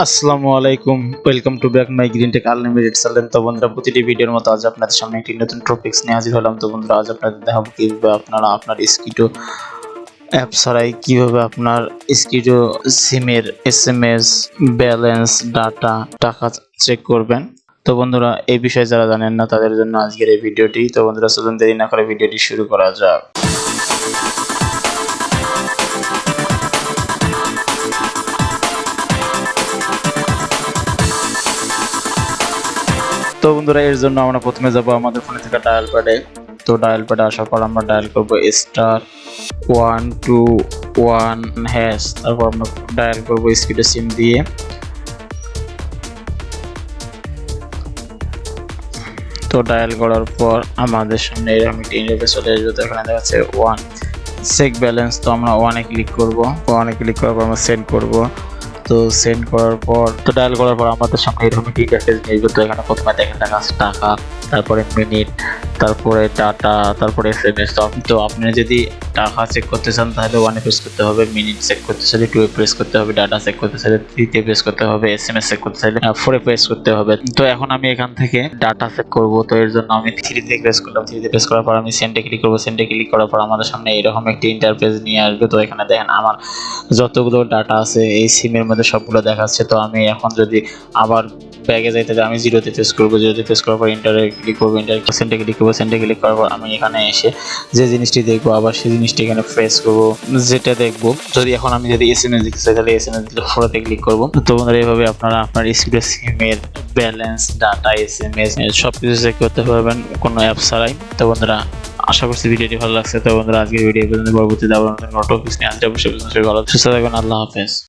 আসসালামু আলাইকুম, welcome to back my green take unlimited channel. তো বন্ধুরা, প্রতিটি ভিডিওর মতো আজ আপনাদের সামনে একটি নতুন টপিকস নিয়ে হাজির হলাম। তো বন্ধুরা, আজ আপনাদের দেখাবো কিভাবে আপনারা আপনার স্কিটো অ্যাপ ছাড়াই কিভাবে আপনার স্কিটো সিমের এসএমএস ব্যালেন্স ডাটা টাকা চেক করবেন। তো বন্ধুরা, এই বিষয়ে যারা জানেন না তাদের জন্য আজকের এই ভিডিওটি। তো বন্ধুরা, চলুন দেরি না করে ভিডিওটি শুরু করা যাক। তো বন্ধুরা, এর জন্য আমরা প্রথমে যাব আমাদের ফোনে থাকা ডায়াল প্যাডে। তো ডায়াল প্যাডে আসার পর আমরা ডায়াল করব *121#। তারপর আমরা ডায়াল করব স্কিটো সিম দিয়ে। তো ডায়াল করার পর আমাদের সামনে এরকম একটি ইন্টারফেস চলে আসবে। তো এখানে দেখা যাচ্ছে ওয়ান চেক ব্যালেন্স। তো আমরা ওয়ানে ক্লিক করব। ওয়ানে ক্লিক করার পর আমরা সেন্ড করব। তো সেন্ড করার পর ডায়াল করার পর আমাদের সামনে এরকম একটি ইন্টারফেস আসবে। তো এখানে প্রথমে দেখেন টাকা, তারপরে মিনিট, তারপরে ডাটা, তারপরে এসএমএস। তো আপনি যদি টাকা চেক করতে চান তাহলে ওয়ানে প্রেস করতে হবে, মিনিট চেক করতে চাইলে টুয়ে প্রেস করতে হবে, ডাটা চেক করতে চাইলে থ্রিতে প্রেস করতে হবে, এসএমএস চেক করতে চাইলে ফোরে প্রেস করতে হবে। তো এখন আমি এখান থেকে ডাটা চেক করব। তো এর জন্য আমি থ্রিতে প্রেস করলাম। থ্রিতে প্রেস করার পর আমি সেন্ডে ক্লিক করবো। সেন্ডে ক্লিক করার পর আমাদের সামনে এরকম একটি ইন্টারফেস নিয়ে আসবে। তো এখানে দেখেন আমার যতগুলো ডাটা আছে এই সিমের মধ্যে সবগুলো দেখাচ্ছে। তো আমি এখন যদি আবার ব্যাগে যাইতে আমি জিরোতে প্রেস করবো। জিরোতে প্রেস করার পর ইন্টারে ক্লিক করবো। ইন্টার সেন্টে ক্লিক করবো। সেন্টে ক্লিক করার পর আমি এখানে এসে যে জিনিসটি দেখবো আবার সেই জিনিসটি এখানে প্রেস করবো, যেটা দেখবো। যদি এখন আমি যদি এসএমএস দিতে চাই তাহলে এসএমএস দিলে ফোরাতে ক্লিক করবো। তো বন্ধুরা, এইভাবে আপনারা আপনার স্কিটো সিমের ব্যালেন্স ডাটা এসএমএস সবকিছু চেক করতে পারবেন কোনো অ্যাপ ছাড়াই। তো বন্ধুরা, আশা করছি ভিডিওটি ভালো লাগছে। তো বন্ধুরা, আজকের ভিডিও পর্যন্ত, পরবর্তীতে আবার নতুন টপিকস নিয়ে আসলে অবশ্যই ভালো সুস্থ থাকবেন। আল্লাহ হাফেজ।